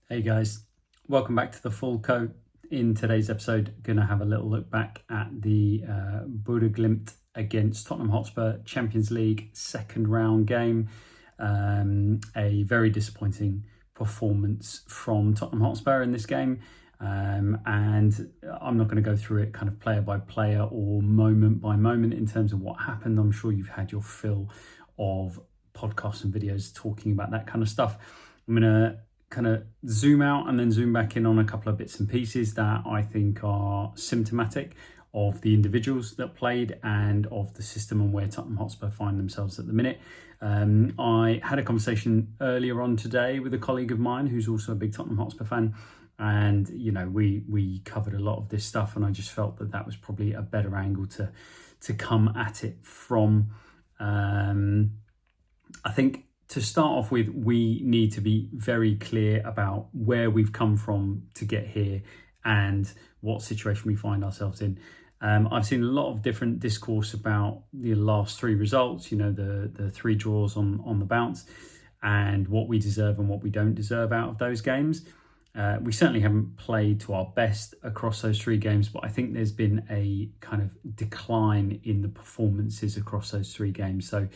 Hey guys, welcome back to the Full Coat. In today's episode, going to have a little look back at the Bodo Glimt against Tottenham Hotspur Champions League second round game. A very disappointing performance from Tottenham Hotspur in this game. And I'm not going to go through it kind of player by player or moment by moment in terms of what happened. I'm sure you've had your fill of podcasts and videos talking about that kind of stuff. I'm going to kind of zoom out and then zoom back in on a couple of bits and pieces that I think are symptomatic of the individuals that played and of the system and where Tottenham Hotspur find themselves at the minute. I had a conversation earlier on today with a colleague of mine who's also a big Tottenham Hotspur fan, and we covered a lot of this stuff, and I just felt that was probably a better angle to come at it from. I think to start off with, we need to be very clear about where we've come from to get here and what situation we find ourselves in. I've seen a lot of different discourse about the last three results, the three draws on the bounce, and what we deserve and what we don't deserve out of those games. We certainly haven't played to our best across those three games, but I think there's been a kind of decline in the performances across those three games. So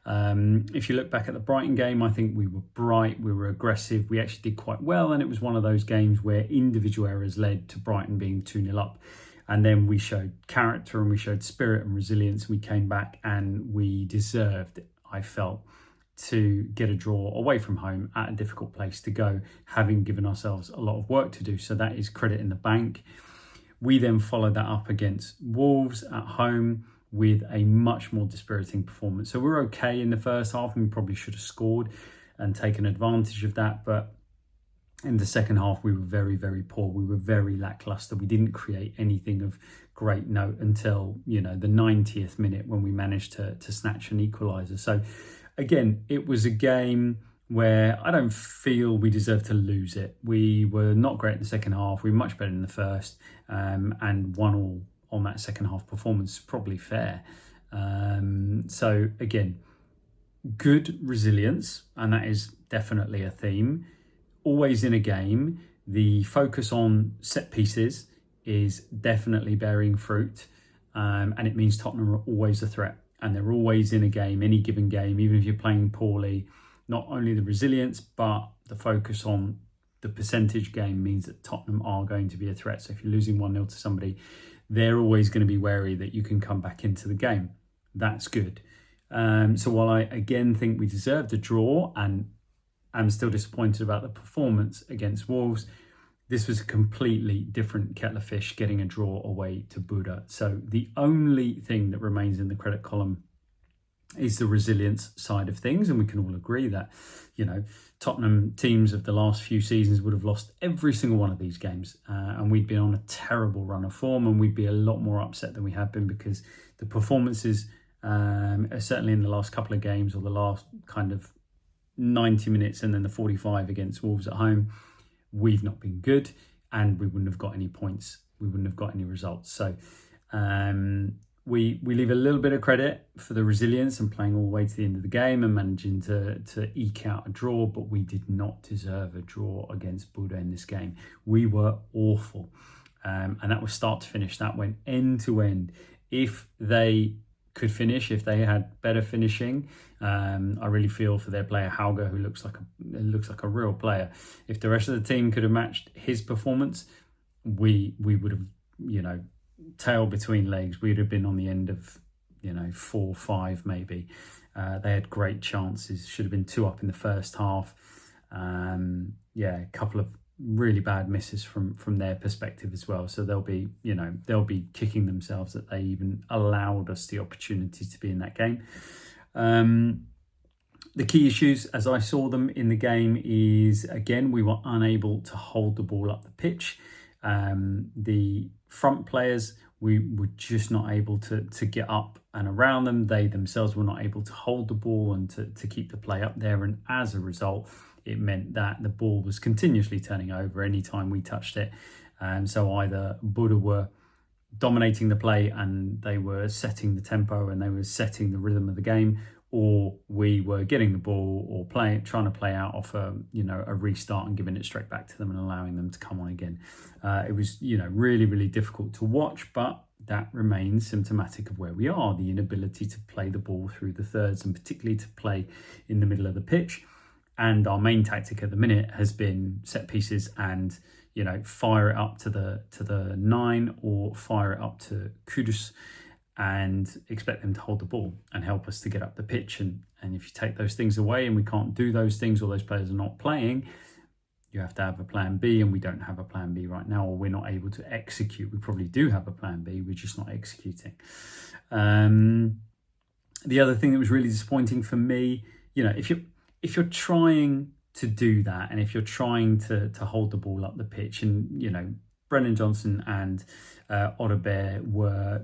if you look back at the Brighton game, I think we were bright, we were aggressive, we actually did quite well, and it was one of those games where individual errors led to Brighton being 2-0 up. And then we showed character and we showed spirit and resilience. We came back and we deserved, I felt, to get a draw away from home at a difficult place to go, having given ourselves a lot of work to do. So that is credit in the bank. We then followed that up against Wolves at home with a much more dispiriting performance. So we're okay in the first half, and we probably should have scored and taken advantage of that. But in the second half, we were very, very poor. We were very lackluster. We didn't create anything of great note until, the 90th minute when we managed to snatch an equaliser. So again, it was a game where I don't feel we deserved to lose it. We were not great in the second half. We were much better in the first, and 1-1 on that second half performance, probably fair. So again, good resilience, and that is definitely a theme. Always in a game, the focus on set pieces is definitely bearing fruit, and it means Tottenham are always a threat, and they're always in a game, any given game, even if you're playing poorly. Not only the resilience, but the focus on the percentage game means that Tottenham are going to be a threat. So if you're losing 1-0 to somebody, they're always going to be wary that you can come back into the game. That's good. So while I again think we deserved a draw, and I'm still disappointed about the performance against Wolves, this was a completely different kettle of fish, getting a draw away to Bodo. So the only thing that remains in the credit column is the resilience side of things, and we can all agree that Tottenham teams of the last few seasons would have lost every single one of these games, and we'd been on a terrible run of form, and we'd be a lot more upset than we have been, because the performances, certainly in the last couple of games, or the last kind of 90 minutes and then the 45 against Wolves at home, we've not been good, and we wouldn't have got any points, we wouldn't have got any results. So we leave a little bit of credit for the resilience and playing all the way to the end of the game and managing to eke out a draw, but we did not deserve a draw against Bodo in this game. We were awful, and that was start to finish. That went end to end. If they could finish, if they had better finishing, I really feel for their player Hauger, who looks like a real player. If the rest of the team could have matched his performance, we would have, tail between legs, we'd have been on the end of 4-5 maybe. They had great chances, should have been 2 up in the first half. A couple of really bad misses from their perspective as well, so they'll be kicking themselves that they even allowed us the opportunity to be in that game. The key issues as I saw them in the game is, again, we were unable to hold the ball up the pitch. The front players, we were just not able to get up and around them. They themselves were not able to hold the ball and to keep the play up there, and as a result, it meant that the ball was continuously turning over anytime we touched it. And so either Bodo were dominating the play and they were setting the tempo and they were setting the rhythm of the game, or we were getting the ball or trying to play out off a restart and giving it straight back to them and allowing them to come on again. It was really, really difficult to watch, but that remains symptomatic of where we are, the inability to play the ball through the thirds and particularly to play in the middle of the pitch. And our main tactic at the minute has been set pieces and fire it up to the 9 or fire it up to Kudus and expect them to hold the ball and help us to get up the pitch. And if you take those things away and we can't do those things, or those players are not playing, you have to have a plan B, and we don't have a plan B right now, or we're not able to execute. We probably do have a plan B, we're just not executing. The other thing that was really disappointing for me, if you're trying to do that, and if you're trying to hold the ball up the pitch, and Brennan Johnson and Odebear were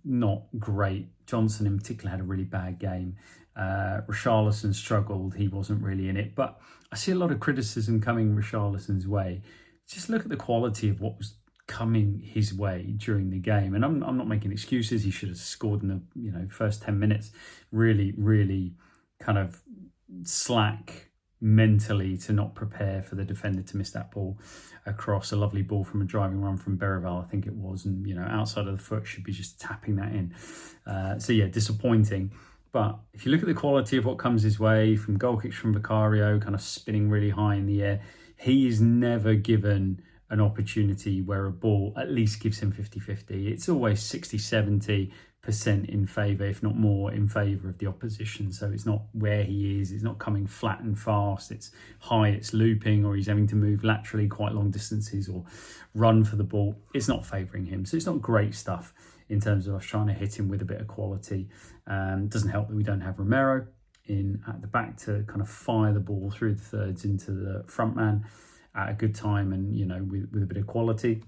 not great. Johnson in particular had a really bad game. Richarlison struggled, he wasn't really in it, but I see a lot of criticism coming Richarlison's way. Just look at the quality of what was coming his way during the game, and I'm not making excuses. He should have scored in the first 10 minutes. Really, really kind of slack mentally to not prepare for the defender to miss that ball across. A lovely ball from a driving run from Berival, I think it was, and outside of the foot, should be just tapping that in. So yeah, disappointing. But if you look at the quality of what comes his way, from goal kicks from Vicario, kind of spinning really high in the air, he is never given an opportunity where a ball at least gives him 50-50. It's always 60-70% in favour, if not more, in favour of the opposition. So it's not where he is, it's not coming flat and fast, it's high, it's looping, or he's having to move laterally quite long distances or run for the ball. It's not favouring him. So it's not great stuff in terms of us trying to hit him with a bit of quality. Doesn't help that we don't have Romero in at the back to kind of fire the ball through the thirds into the front man at a good time, and with a bit of quality.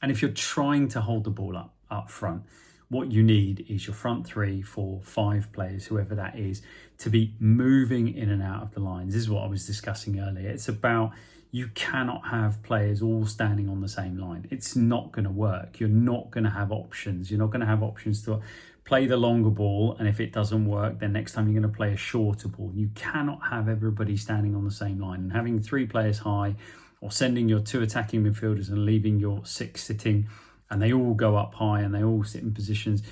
And if you're trying to hold the ball up front, what you need is your front 3, 4, 5 players, whoever that is, to be moving in and out of the lines. This is what I was discussing earlier. It's about, you cannot have players all standing on the same line. It's not going to work. You're not going to have options. You're not going to have options to play the longer ball, and if it doesn't work, then next time you're going to play a shorter ball. You cannot have everybody standing on the same line, and having 3 players high, or sending your 2 attacking midfielders and leaving your 6 sitting, and they all go up high and they all sit in positions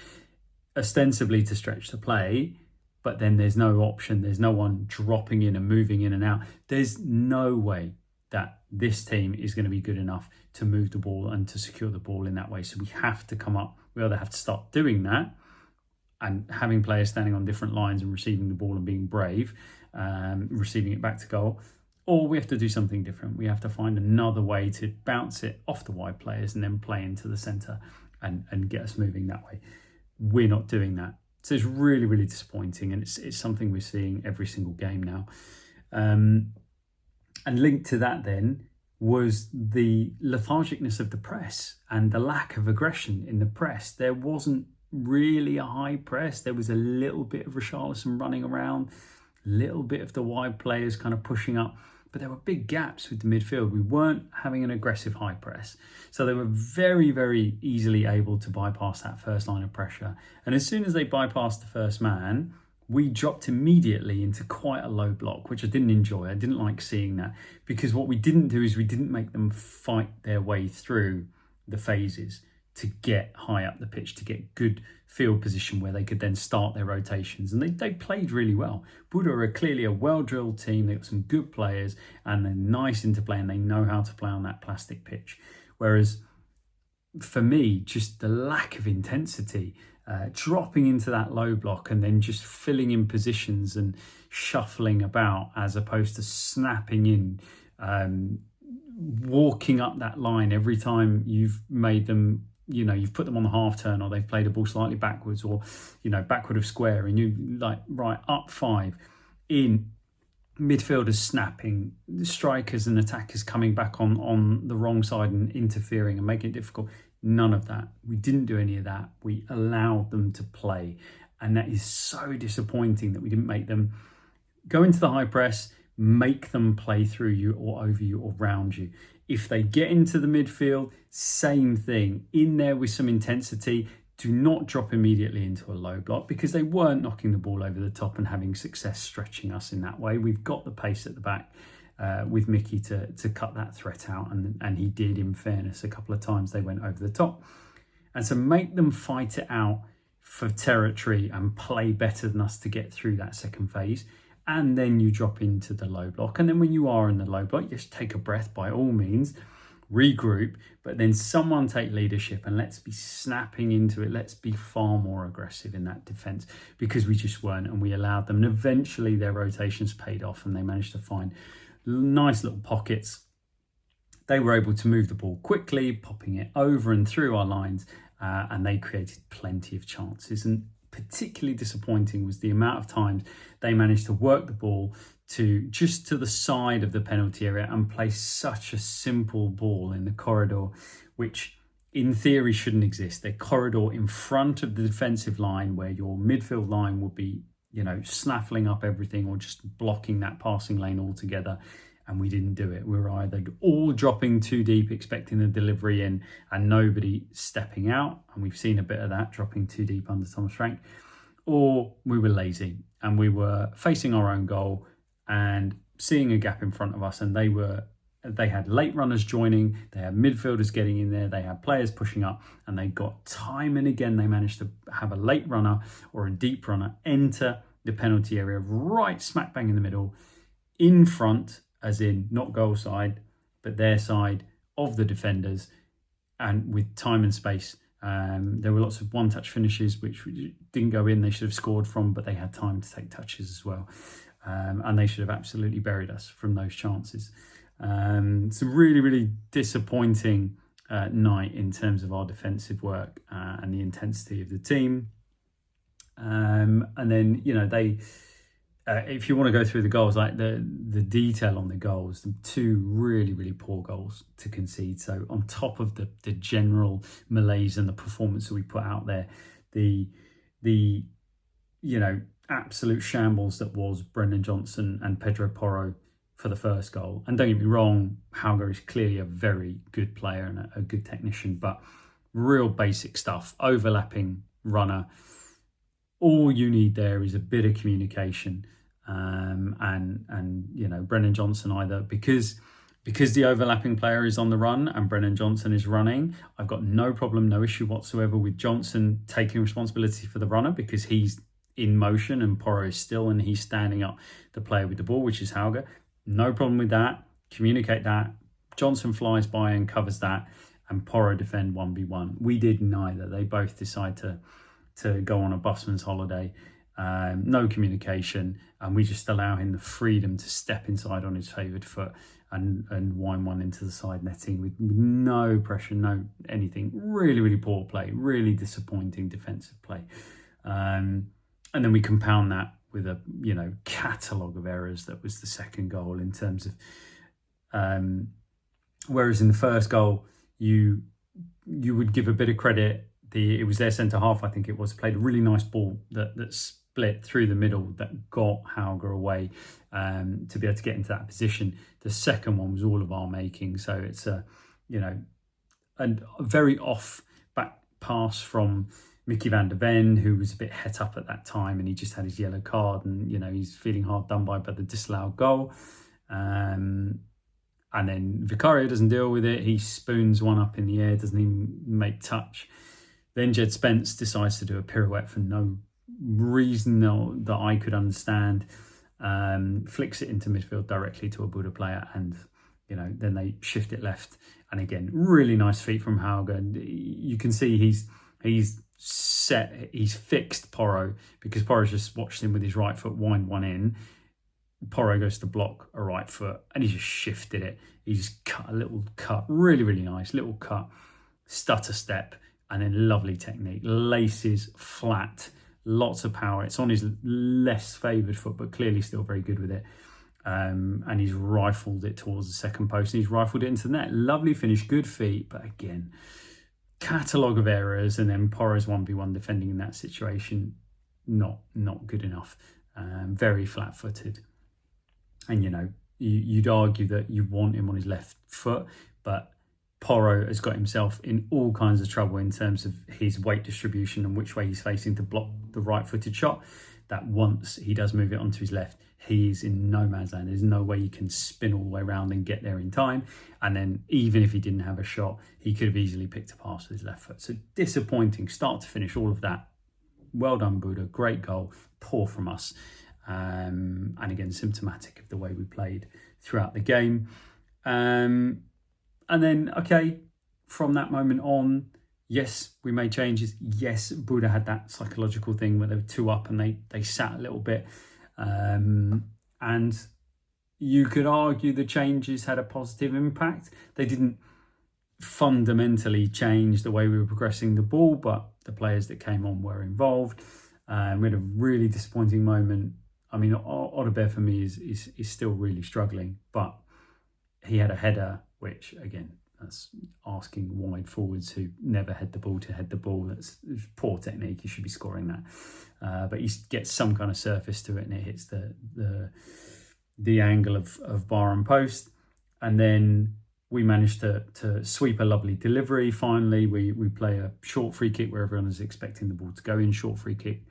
ostensibly to stretch the play, but then there's no option. There's no one dropping in and moving in and out. There's no way that this team is going to be good enough to move the ball and to secure the ball in that way. So we have to we either have to start doing that, and having players standing on different lines and receiving the ball and being brave, receiving it back to goal, or we have to do something different. We have to find another way to bounce it off the wide players and then play into the centre and get us moving that way. We're not doing that. So it's really, really disappointing, and it's something we're seeing every single game now. And linked to that then was the lethargicness of the press and the lack of aggression in the press. There wasn't really a high press. There was a little bit of Richarlison running around, a little bit of the wide players kind of pushing up, but there were big gaps with the midfield. We weren't having an aggressive high press. So they were very, very easily able to bypass that first line of pressure. And as soon as they bypassed the first man, we dropped immediately into quite a low block, which I didn't enjoy. I didn't like seeing that, because what we didn't do is we didn't make them fight their way through the phases to get high up the pitch, to get good field position where they could then start their rotations. And they played really well. Bodo are clearly a well-drilled team. They've got some good players, and they're nice into play, and they know how to play on that plastic pitch. Whereas for me, just the lack of intensity, dropping into that low block and then just filling in positions and shuffling about, as opposed to snapping in, walking up that line every time you've made them, you've put them on the half turn, or they've played a ball slightly backwards, or backward of square, and you right up 5 in, midfielders snapping, strikers and attackers coming back on the wrong side and interfering and making it difficult. None of that. We didn't do any of that. We allowed them to play, and that is so disappointing that we didn't make them go into the high press, make them play through you or over you or round you. If they get into the midfield, same thing. In there with some intensity, do not drop immediately into a low block, because they weren't knocking the ball over the top and having success stretching us in that way. We've got the pace at the back with Mickey to cut that threat out, and he did, in fairness. A couple of times they went over the top. And so make them fight it out for territory and play better than us to get through that second phase. And then you drop into the low block. And then when you are in the low block, just take a breath by all means, regroup, but then someone take leadership and let's be snapping into it. Let's be far more aggressive in that defence, because we just weren't, and we allowed them. And eventually their rotations paid off and they managed to find nice little pockets. They were able to move the ball quickly, popping it over and through our lines, and they created plenty of chances. And particularly disappointing was the amount of times they managed to work the ball to just to the side of the penalty area and play such a simple ball in the corridor, which in theory shouldn't exist. A corridor in front of the defensive line where your midfield line would be, snaffling up everything or just blocking that passing lane altogether. And we didn't do it. We were either all dropping too deep, expecting the delivery in, and nobody stepping out. And we've seen a bit of that, dropping too deep under Thomas Frank. Or we were lazy and we were facing our own goal and seeing a gap in front of us. And they had late runners joining, they had midfielders getting in there, they had players pushing up, and they got time and again, they managed to have a late runner or a deep runner enter the penalty area right smack bang in the middle, in front, as in not goal side, but their side of the defenders, and with time and space. There were lots of one-touch finishes which didn't go in, they should have scored from, but they had time to take touches as well. And they should have absolutely buried us from those chances. It's a really, really disappointing night in terms of our defensive work and the intensity of the team. And then, they... if you want to go through the goals, like the detail on the goals, the two really, really poor goals to concede. So on top of the general malaise and the performance that we put out there, the absolute shambles that was Brendan Johnson and Pedro Porro for the first goal. And don't get me wrong, Hauger is clearly a very good player and a good technician, but real basic stuff, overlapping runner. All you need there is a bit of communication, and Brennan Johnson, either because the overlapping player is on the run and Brennan Johnson is running, I've got no problem, no issue whatsoever with Johnson taking responsibility for the runner because he's in motion and Porro is still, and he's standing up the player with the ball, which is Hauger. No problem with that. Communicate that. Johnson flies by and covers that, and Porro defend 1v1. We did neither. They both decide to go on a busman's holiday, no communication, and we just allow him the freedom to step inside on his favoured foot and wind one into the side netting with no pressure, no anything. Really, really poor play, really disappointing defensive play. And then we compound that with a catalogue of errors that was the second goal in terms of whereas in the first goal you would give a bit of credit. It was their centre half, I think it was, played a really nice ball that split through the middle that got Hauger away to be able to get into that position. The second one was all of our making, so it's a very off back pass from Mickey van der Ven, who was a bit het up at that time, and he just had his yellow card, and he's feeling hard done by the disallowed goal. And then Vicario doesn't deal with it. He spoons one up in the air, doesn't even make touch. Then Jed Spence decides to do a pirouette for no reason that I could understand. Flicks it into midfield directly to a Bodo player, and then they shift it left. And again, really nice feet from Hauger. You can see he's fixed Porro, because Porro's just watched him with his right foot wind one in. Porro goes to block a right foot, and he just shifted it. He just cut a little cut, really, really nice little cut, stutter step. And then lovely technique, laces flat, lots of power. It's on his less favoured foot, but clearly still very good with it. And he's rifled it towards the second post, and he's rifled it into the net. Lovely finish, good feet, but again, catalogue of errors. And then Porro's 1v1 defending in that situation, not good enough. Very flat-footed. And you'd argue that you want him on his left foot, but Porro has got himself in all kinds of trouble in terms of his weight distribution and which way he's facing to block the right-footed shot. That once he does move it onto his left, he's in no man's land. There's no way he can spin all the way around and get there in time. And then even if he didn't have a shot, he could have easily picked a pass with his left foot. So disappointing, start to finish, all of that. Well done, Bodo. Great goal. Poor from us. And again, symptomatic of the way we played throughout the game. And then, okay, from that moment on, yes, we made changes. Yes, Bodo had that psychological thing where they were 2 up and they sat a little bit. And you could argue the changes had a positive impact. They didn't fundamentally change the way we were progressing the ball, but the players that came on were involved. We had a really disappointing moment. I mean, Odebear for me is still really struggling, but he had a header, which again, that's asking wide forwards who never head the ball to head the ball. That's poor technique. He should be scoring that. But he gets some kind of surface to it and it hits the angle of bar and post. And then we managed to sweep a lovely delivery. Finally, we play a short free kick where everyone is expecting the ball to go in. Short free kick,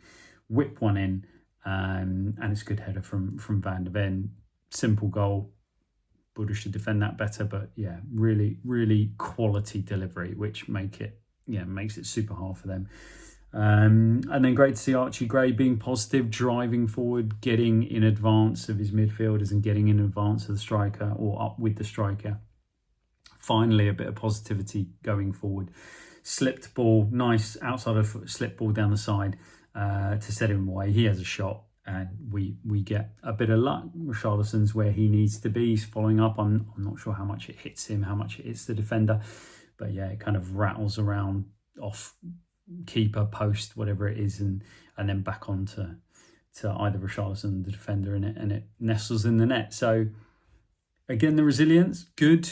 whip one in, and it's a good header from Van der Ven. Simple goal. Bodo should defend that better, but yeah, really, really quality delivery, which makes it super hard for them. And then great to see Archie Gray being positive, driving forward, getting in advance of his midfielders and getting in advance of the striker or up with the striker. Finally, a bit of positivity going forward. Slipped ball, nice outside of foot, slip ball down the side to set him away. He has a shot. And we get a bit of luck. Richarlison's where he needs to be. He's following up. I'm not sure how much it hits him, how much it hits the defender. But yeah, it kind of rattles around off keeper, post, whatever it is, and then back on to either Richarlison, the defender, and it nestles in the net. So again, the resilience, good.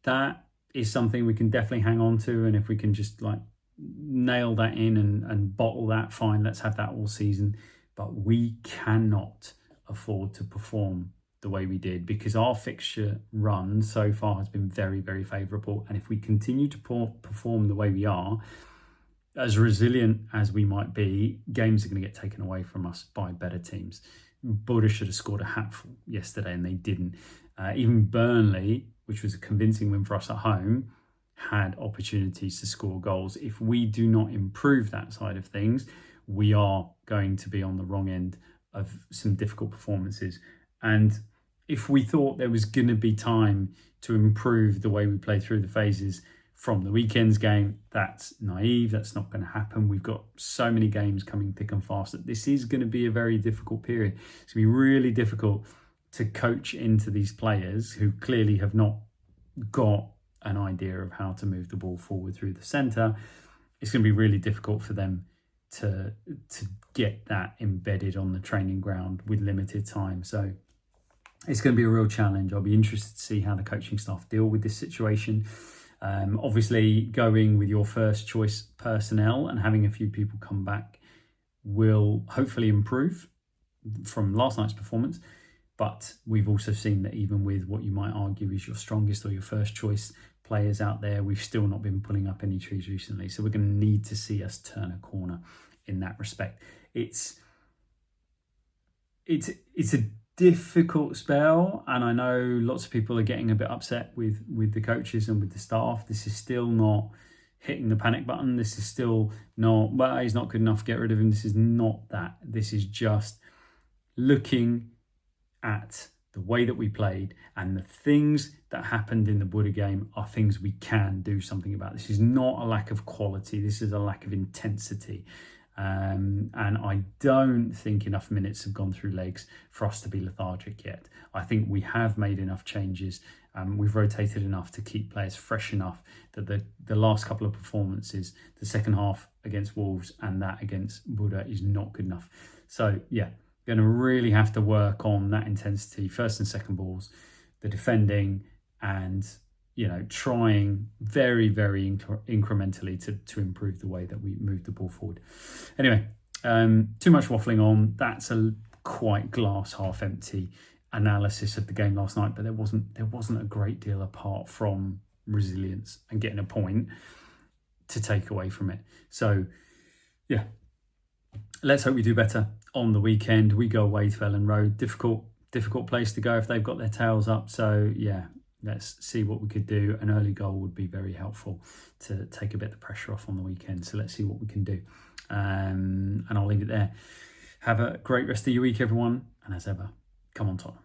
That is something we can definitely hang on to. And if we can just like nail that in and bottle that, fine, let's have that all season. But we cannot afford to perform the way we did because our fixture run so far has been very, very favourable. And if we continue to perform the way we are, as resilient as we might be, games are going to get taken away from us by better teams. Bodo should have scored a hatful yesterday and they didn't. Even Burnley, which was a convincing win for us at home, had opportunities to score goals. If we do not improve that side of things, we are going to be on the wrong end of some difficult performances. And if we thought there was going to be time to improve the way we play through the phases from the weekend's game, that's naive. That's not going to happen. We've got so many games coming thick and fast that this is going to be a very difficult period. It's going to be really difficult to coach into these players who clearly have not got an idea of how to move the ball forward through the centre. It's going to be really difficult for them to get that embedded on the training ground with limited time. So it's going to be a real challenge. I'll be interested to see how the coaching staff deal with this situation. Obviously, going with your first choice personnel and having a few people come back will hopefully improve from last night's performance. But we've also seen that even with what you might argue is your strongest or your first choice players out there, we've still not been pulling up any trees recently. So we're going to need to see us turn a corner in that respect. It's a difficult spell, and I know lots of people are getting a bit upset with the coaches and with the staff. This is still not hitting the panic button. This is still not, well, he's not good enough, get rid of him. This is not that. This is just looking at the way that we played, and the things that happened in the Bodo game are things we can do something about. This is not a lack of quality. This is a lack of intensity. And I don't think enough minutes have gone through legs for us to be lethargic yet. I think we have made enough changes. We've rotated enough to keep players fresh enough that the last couple of performances, the second half against Wolves and that against Bodo, is not good enough. So yeah, going to really have to work on that intensity, first and second balls, the defending, and trying very, very incrementally to improve the way that we move the ball forward. Anyway, too much waffling on. That's a quite glass half empty analysis of the game last night, but there wasn't a great deal apart from resilience and getting a point to take away from it. So, yeah, let's hope we do better on the weekend. We go away to Ellen Road. Difficult place to go if they've got their tails up. So, yeah, let's see what we could do. An early goal would be very helpful to take a bit of the pressure off on the weekend. So let's see what we can do. And I'll leave it there. Have a great rest of your week, everyone. And as ever, come on, Tottenham.